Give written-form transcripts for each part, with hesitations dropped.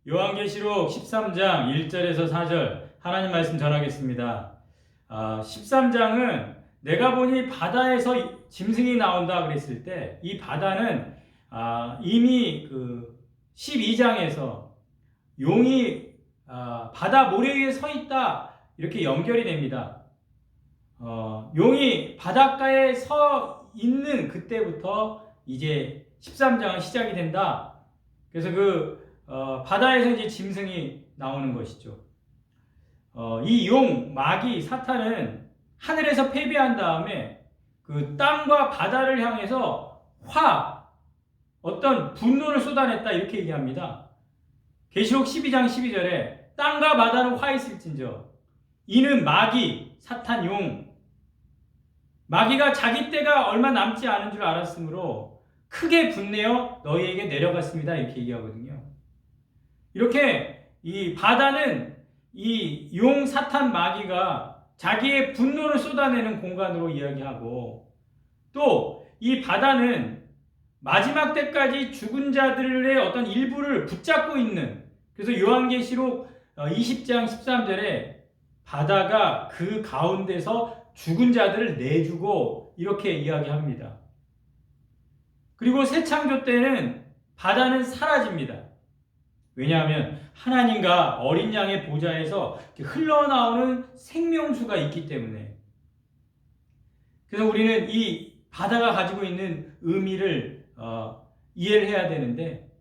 요한계시록 13장 1절에서 4절 하나님 말씀 전하겠습니다. 13장은 내가 보니 바다에서 짐승이 나온다 그랬을 때 이 바다는 이미 그 12장에서 용이 바다 모래 위에 서 있다 이렇게 연결이 됩니다. 용이 바닷가에 서 있는 그때부터 이제 13장은 시작이 된다. 그래서 바다에서 이제 짐승이 나오는 것이죠. 이 용, 마귀, 사탄은 하늘에서 패배한 다음에 그 땅과 바다를 향해서 어떤 분노를 쏟아냈다 이렇게 얘기합니다. 계시록 12장 12절에 땅과 바다는 화 있을진저 이는 마귀, 사탄, 용 마귀가 자기 때가 얼마 남지 않은 줄 알았으므로 크게 분내어 너희에게 내려갔습니다 이렇게 얘기하거든요. 이렇게 이 바다는 이 용, 사탄, 마귀가 자기의 분노를 쏟아내는 공간으로 이야기하고 또 이 바다는 마지막 때까지 죽은 자들의 어떤 일부를 붙잡고 있는 그래서 요한계시록 20장 13절에 바다가 그 가운데서 죽은 자들을 내주고 이렇게 이야기합니다. 그리고 새 창조 때는 바다는 사라집니다. 왜냐하면 하나님과 어린 양의 보좌에서 흘러나오는 생명수가 있기 때문에. 그래서 우리는 이 바다가 가지고 있는 의미를 이해를 해야 되는데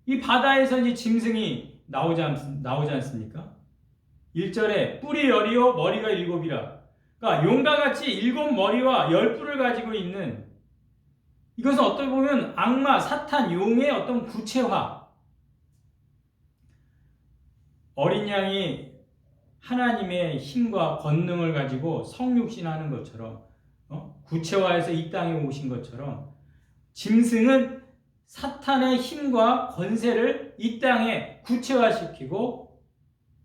이 바다에서 이제 짐승이 나오지 않습니까? 1절에 뿔이 10이요 머리가 7이라. 그러니까 용과 같이 7머리와 10뿔을 가지고 있는 이것은 어떻게 보면 악마, 사탄, 용의 어떤 구체화. 어린 양이 하나님의 힘과 권능을 가지고 성육신하는 것처럼 구체화해서 이 땅에 오신 것처럼 짐승은 사탄의 힘과 권세를 이 땅에 구체화시키고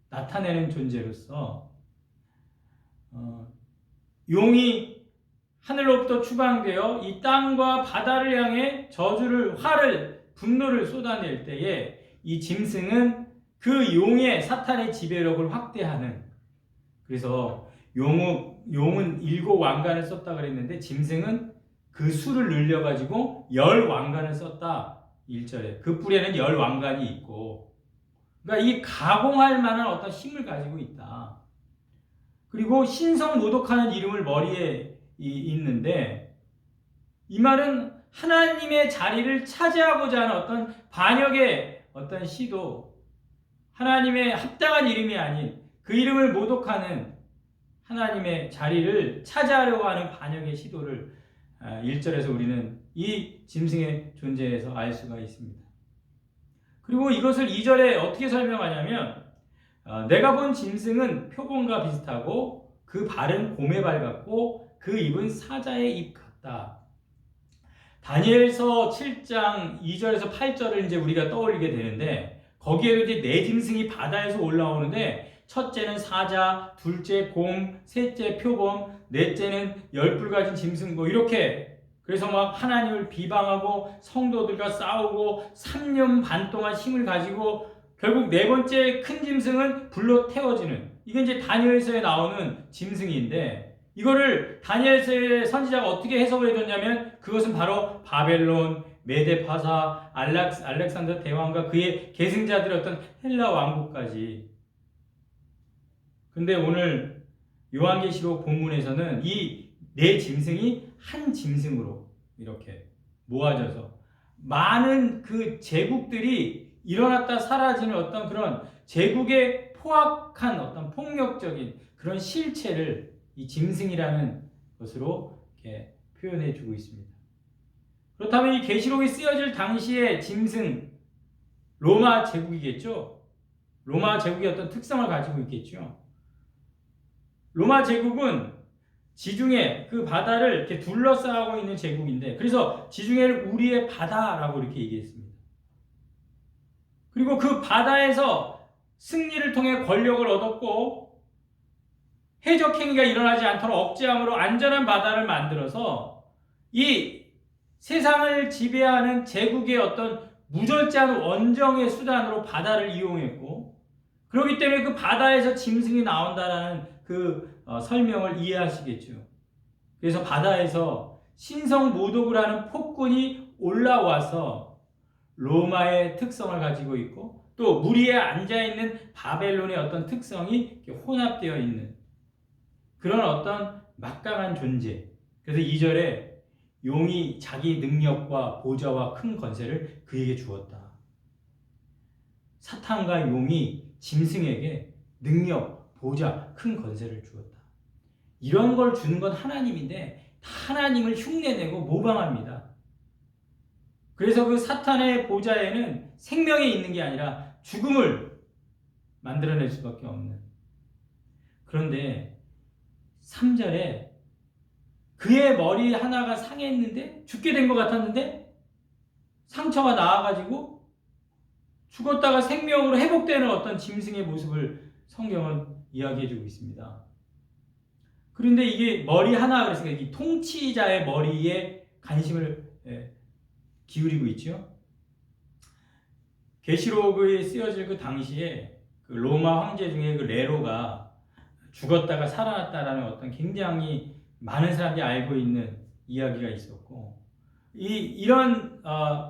나타내는 존재로서 용이 하늘로부터 추방되어 이 땅과 바다를 향해 분노를 쏟아낼 때에 이 짐승은 그 용의 사탄의 지배력을 확대하는 그래서 용은 7왕관을 썼다 그랬는데 짐승은 그 수를 늘려가지고 10왕관을 썼다. 1절에 그 뿔에는 10왕관이 있고 그러니까 이 가공할 만한 어떤 힘을 가지고 있다. 그리고 신성 모독하는 이름을 머리에 있는데 이 말은 하나님의 자리를 차지하고자 하는 어떤 반역의 어떤 시도 하나님의 합당한 이름이 아닌 그 이름을 모독하는 하나님의 자리를 차지하려고 하는 반역의 시도를 1절에서 우리는 이 짐승의 존재에서 알 수가 있습니다. 그리고 이것을 2절에 어떻게 설명하냐면 내가 본 짐승은 표범과 비슷하고 그 발은 곰의 발 같고 그 입은 사자의 입 같다. 다니엘서 7장 2절에서 8절을 이제 우리가 떠올리게 되는데 거기에도 이제 네 짐승이 바다에서 올라오는데 첫째는 사자, 둘째 곰, 셋째 표범, 넷째는 10뿔 가진 짐승 이렇게 그래서 막 하나님을 비방하고 성도들과 싸우고 3년 반 동안 힘을 가지고 결국 네 번째 큰 짐승은 불로 태워지는 이게 이제 다니엘서에 나오는 짐승인데 이거를 다니엘서의 선지자가 어떻게 해석을 해줬냐면 그것은 바로 바벨론, 메데파사, 알렉산더 대왕과 그의 계승자들의 어떤 헬라 왕국까지. 근데 오늘 요한계시록 본문에서는 이 네 짐승이 한 짐승으로 이렇게 모아져서 많은 그 제국들이 일어났다 사라지는 어떤 그런 제국의 포악한 어떤 폭력적인 그런 실체를 이 짐승이라는 것으로 이렇게 표현해 주고 있습니다. 그렇다면 이 계시록이 쓰여질 당시의 짐승 로마 제국이겠죠. 로마 제국의 어떤 특성을 가지고 있겠죠. 로마 제국은 지중해 그 바다를 이렇게 둘러싸고 있는 제국인데 그래서 지중해를 우리의 바다라고 이렇게 얘기했습니다. 그리고 그 바다에서 승리를 통해 권력을 얻었고 해적 행위가 일어나지 않도록 억제함으로 안전한 바다를 만들어서 이 세상을 지배하는 제국의 어떤 무절제한 원정의 수단으로 바다를 이용했고, 그렇기 때문에 그 바다에서 짐승이 나온다라는 그 설명을 이해하시겠죠. 그래서 바다에서 신성 모독을 하는 폭군이 올라와서 로마의 특성을 가지고 있고, 또 물 위에 앉아있는 바벨론의 어떤 특성이 혼합되어 있는 그런 어떤 막강한 존재. 그래서 2절에 용이 자기 능력과 보좌와 큰 권세를 그에게 주었다. 사탄과 용이 짐승에게 능력, 보좌, 큰 권세를 주었다. 이런 걸 주는 건 하나님인데 하나님을 흉내내고 모방합니다. 그래서 그 사탄의 보좌에는 생명이 있는 게 아니라 죽음을 만들어낼 수밖에 없는. 그런데 3절에 그의 머리 하나가 상했는데, 죽게 된 것 같았는데 상처가 나아가지고 죽었다가 생명으로 회복되는 어떤 짐승의 모습을 성경은 이야기해주고 있습니다. 그런데 이게 머리 하나, 그랬으니까 이 통치자의 머리에 관심을 기울이고 있죠. 계시록에 쓰여질 그 당시에 그 로마 황제 중에 그 네로가 죽었다가 살아났다라는 어떤 굉장히 많은 사람들이 알고 있는 이야기가 있었고, 이런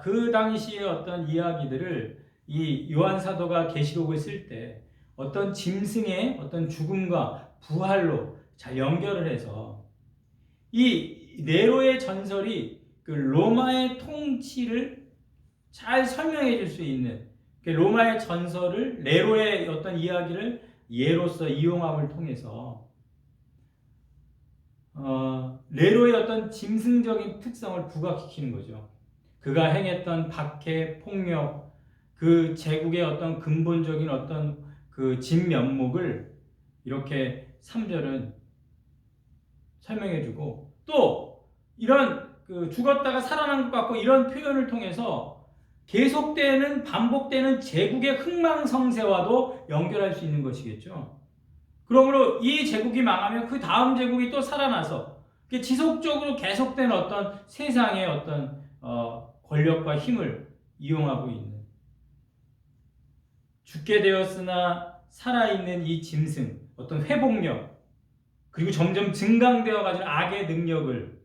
그 당시의 어떤 이야기들을 이 요한 사도가 계시록을 쓸 때 어떤 짐승의 어떤 죽음과 부활로 잘 연결을 해서 이 네로의 전설이 그 로마의 통치를 잘 설명해 줄 수 있는, 그 로마의 전설을, 네로의 어떤 이야기를 예로서 이용함을 통해서 네로의 어떤 짐승적인 특성을 부각시키는 거죠. 그가 행했던 박해, 폭력, 그 제국의 어떤 근본적인 어떤 그 진면목을 이렇게 3절은 설명해주고, 또 이런 그 죽었다가 살아난 것 같고 이런 표현을 통해서 계속되는 반복되는 제국의 흥망성쇠와도 연결할 수 있는 것이겠죠. 그러므로 이 제국이 망하면 그 다음 제국이 또 살아나서 지속적으로 계속된 어떤 세상의 어떤 권력과 힘을 이용하고 있는, 죽게 되었으나 살아있는 이 짐승, 어떤 회복력, 그리고 점점 증강되어 가지는 악의 능력을,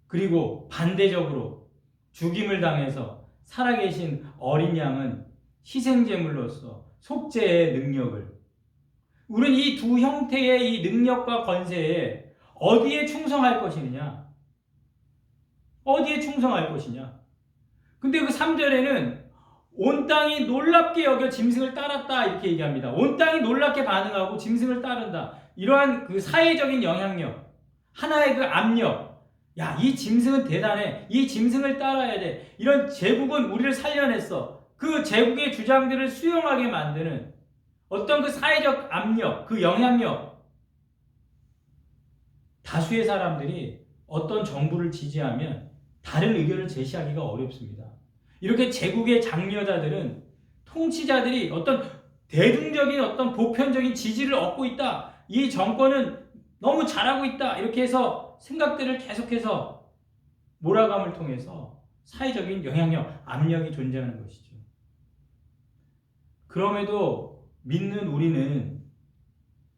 그리고 반대적으로 죽임을 당해서 살아계신 어린 양은 희생제물로서 속죄의 능력을, 우리는 이 두 형태의 이 능력과 권세에 어디에 충성할 것이냐? 어디에 충성할 것이냐? 근데 그 3절에는 온 땅이 놀랍게 여겨 짐승을 따랐다 이렇게 얘기합니다. 온 땅이 놀랍게 반응하고 짐승을 따른다. 이러한 그 사회적인 영향력, 하나의 그 압력, 야, 이 짐승은 대단해. 이 짐승을 따라야 돼. 이런 제국은 우리를 살려냈어. 그 제국의 주장들을 수용하게 만드는 어떤 그 사회적 압력, 그 영향력. 다수의 사람들이 어떤 정부를 지지하면 다른 의견을 제시하기가 어렵습니다. 이렇게 제국의 장려자들은, 통치자들이 어떤 대중적인 어떤 보편적인 지지를 얻고 있다. 이 정권은 너무 잘하고 있다. 이렇게 해서 생각들을 계속해서 몰아감을 통해서 사회적인 영향력, 압력이 존재하는 것이죠. 그럼에도 믿는 우리는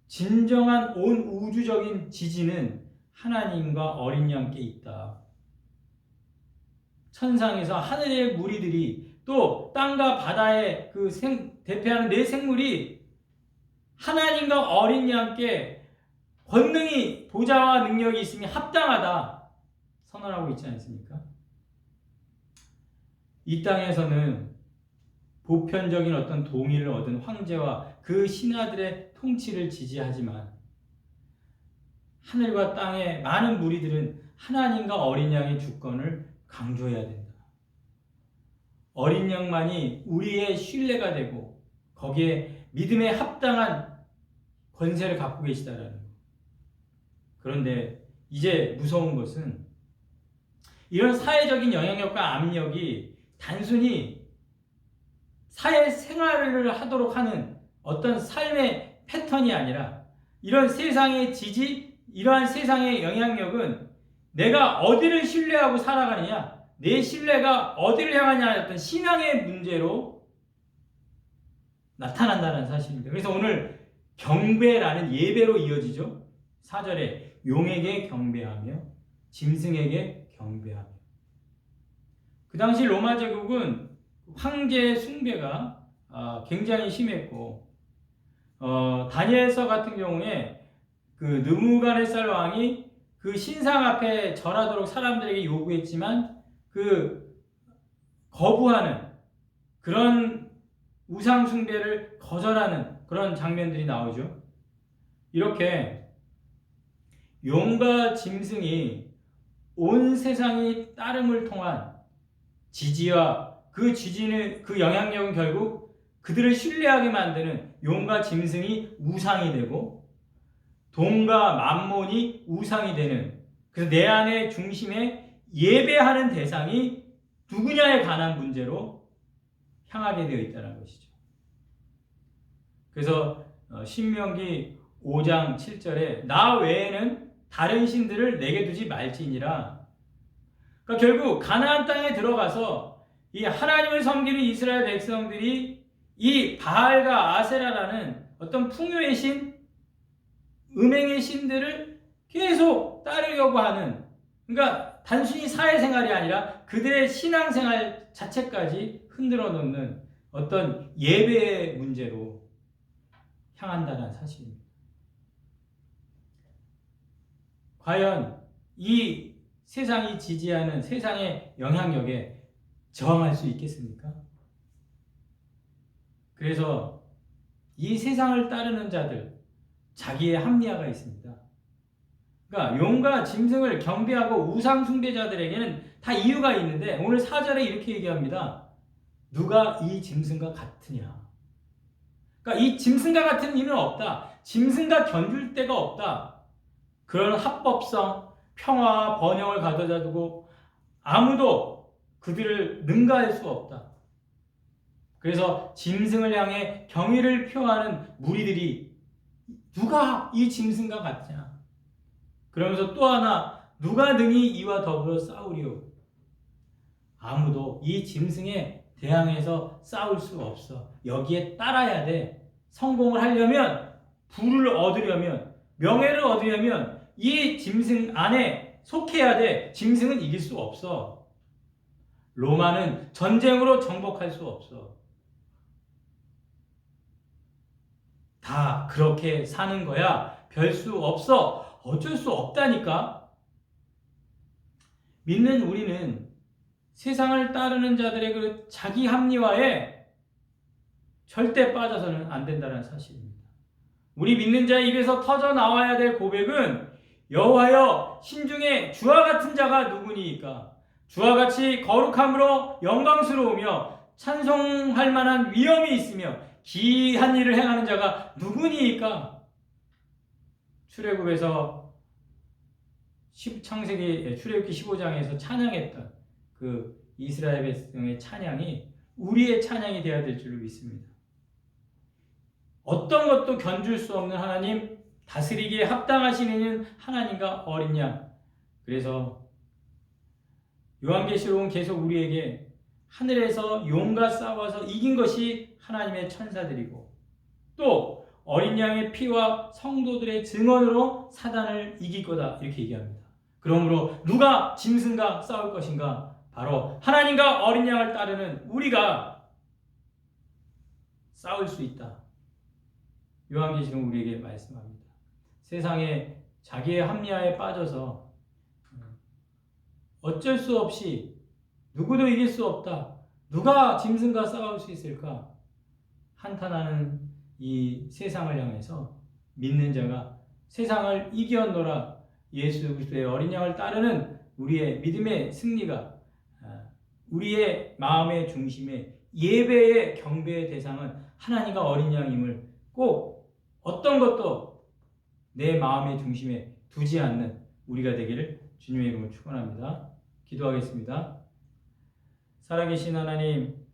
진정한 온 우주적인 지지는 하나님과 어린 양께 있다. 천상에서 하늘의 무리들이, 또 땅과 바다의 그 대표하는 네 생물이 하나님과 어린 양께 권능이, 보좌와 능력이 있으니 합당하다 선언하고 있지 않습니까? 이 땅에서는 보편적인 어떤 동의를 얻은 황제와 그 신하들의 통치를 지지하지만 하늘과 땅의 많은 무리들은 하나님과 어린 양의 주권을 강조해야 된다. 어린 양만이 우리의 신뢰가 되고 거기에 믿음에 합당한 권세를 갖고 계시다라는 것. 그런데 이제 무서운 것은 이런 사회적인 영향력과 압력이 단순히 사회생활을 하도록 하는 어떤 삶의 패턴이 아니라, 이런 세상의 지지, 이러한 세상의 영향력은 내가 어디를 신뢰하고 살아가느냐, 내 신뢰가 어디를 향하냐 어떤 신앙의 문제로 나타난다는 사실입니다. 그래서 오늘 경배라는 예배로 이어지죠. 4절에 용에게 경배하며 짐승에게 경배하며. 그 당시 로마 제국은 황제 숭배가 굉장히 심했고 다니엘서 같은 경우에 그 느부갓네살 왕이 그 신상 앞에 절하도록 사람들에게 요구했지만 그 거부하는 그런 우상 숭배를 거절하는 그런 장면들이 나오죠. 이렇게 용과 짐승이 온 세상이 따름을 통한 지지와 그 지지는 그 영향력은 결국 그들을 신뢰하게 만드는 용과 짐승이 우상이 되고 돈과 만몬이 우상이 되는, 그래서 내 안의 중심에 예배하는 대상이 누구냐에 관한 문제로 향하게 되어 있다는 것이죠. 그래서 신명기 5장 7절에 나 외에는 다른 신들을 내게 두지 말지니라. 그러니까 결국 가나안 땅에 들어가서 이 하나님을 섬기는 이스라엘 백성들이 이 바알과 아세라라는 어떤 풍요의 신, 음행의 신들을 계속 따르려고 하는, 그러니까 단순히 사회생활이 아니라 그들의 신앙생활 자체까지 흔들어 놓는 어떤 예배의 문제로 향한다는 사실입니다. 과연 이 세상이 지지하는 세상의 영향력에 저항할 수 있겠습니까? 그래서 이 세상을 따르는 자들, 자기의 합리화가 있습니다. 그러니까 용과 짐승을 경배하고 우상 숭배자들에게는 다 이유가 있는데 오늘 4절에 이렇게 얘기합니다. 누가 이 짐승과 같으냐? 그러니까 이 짐승과 같은 이는 없다. 짐승과 견줄 데가 없다. 그런 합법성, 평화와 번영을 가져다 두고 아무도 그들을 능가할 수 없다. 그래서 짐승을 향해 경의를 표하는 무리들이 누가 이 짐승과 같냐? 그러면서 또 하나, 누가 능히 이와 더불어 싸우리오? 아무도 이 짐승에 대항해서 싸울 수 없어. 여기에 따라야 돼. 성공을 하려면, 부를 얻으려면, 명예를 얻으려면 이 짐승 안에 속해야 돼. 짐승은 이길 수 없어. 로마는 전쟁으로 정복할 수 없어. 다 그렇게 사는 거야. 별 수 없어. 어쩔 수 없다니까. 믿는 우리는 세상을 따르는 자들의 그 자기 합리화에 절대 빠져서는 안 된다는 사실입니다. 우리 믿는 자의 입에서 터져 나와야 될 고백은 여호와여 신중에 주와 같은 자가 누구니이까? 주와 같이 거룩함으로 영광스러우며 찬송할 만한 위엄이 있으며 기이한 일을 행하는 자가 누구니이까? 출애굽에서 출애굽기 15장에서 찬양했던 그 이스라엘 백성의 찬양이 우리의 찬양이 되어야 될 줄로 믿습니다. 어떤 것도 견줄 수 없는 하나님, 다스리기에 합당하신 이는 하나님과 어린 양. 그래서 요한계시록은 계속 우리에게 하늘에서 용과 싸워서 이긴 것이 하나님의 천사들이고 또 어린 양의 피와 성도들의 증언으로 사단을 이길 거다 이렇게 얘기합니다. 그러므로 누가 짐승과 싸울 것인가? 바로 하나님과 어린 양을 따르는 우리가 싸울 수 있다. 요한계시록은 우리에게 말씀합니다. 세상에 자기의 합리화에 빠져서 어쩔 수 없이 누구도 이길 수 없다. 누가 짐승과 싸울 수 있을까? 한탄하는 이 세상을 향해서 믿는 자가 세상을 이겨노라 예수 그리스도의 어린 양을 따르는 우리의 믿음의 승리가 우리의 마음의 중심에 예배의 경배의 대상은 하나님과 어린 양임을 꼭 어떤 것도 내 마음의 중심에 두지 않는 우리가 되기를 주님의 이름으로 축원합니다. 기도하겠습니다. 살아계신 하나님,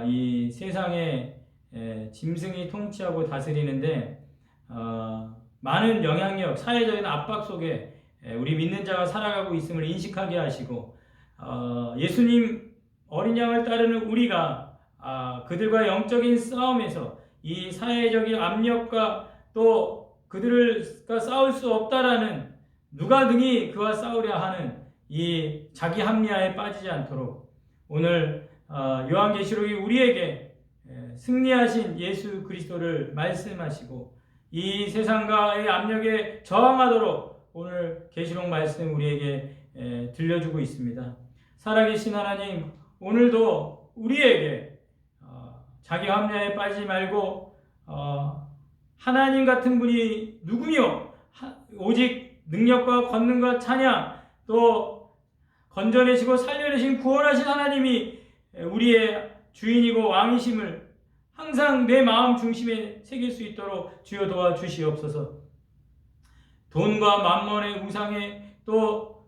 이 세상에 짐승이 통치하고 다스리는데 많은 영향력, 사회적인 압박 속에 우리 믿는 자가 살아가고 있음을 인식하게 하시고 예수님 어린 양을 따르는 우리가 그들과 영적인 싸움에서 이 사회적인 압력과 또 그들과 싸울 수 없다라는 누가 능히 그와 싸우려 하는 이 자기 합리화에 빠지지 않도록 오늘 요한계시록이 우리에게 승리하신 예수 그리스도를 말씀하시고 이 세상과의 압력에 저항하도록 오늘 계시록 말씀 우리에게 들려주고 있습니다. 살아계신 하나님, 오늘도 우리에게 자기 합리화에 빠지지 말고 하나님 같은 분이 누구며 오직 능력과 권능과 찬양 또 건져내시고 살려내신 구원하신 하나님이 우리의 주인이고 왕이심을 항상 내 마음 중심에 새길 수 있도록 주여 도와주시옵소서. 돈과 만mon의 우상에 또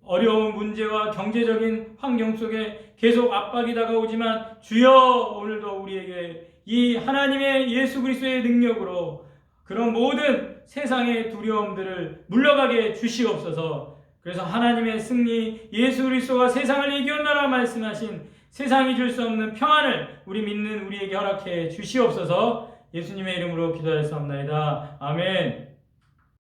어려운 문제와 경제적인 환경 속에 계속 압박이 다가오지만 주여 오늘도 우리에게 이 하나님의 예수 그리스도의 능력으로 그런 모든 세상의 두려움들을 물러가게 주시옵소서. 그래서 하나님의 승리, 예수 그리스도가 세상을 이겼노라 말씀하신 세상이 줄 수 없는 평안을 우리 믿는 우리에게 허락해 주시옵소서. 예수님의 이름으로 기도하였사옵나이다. 아멘.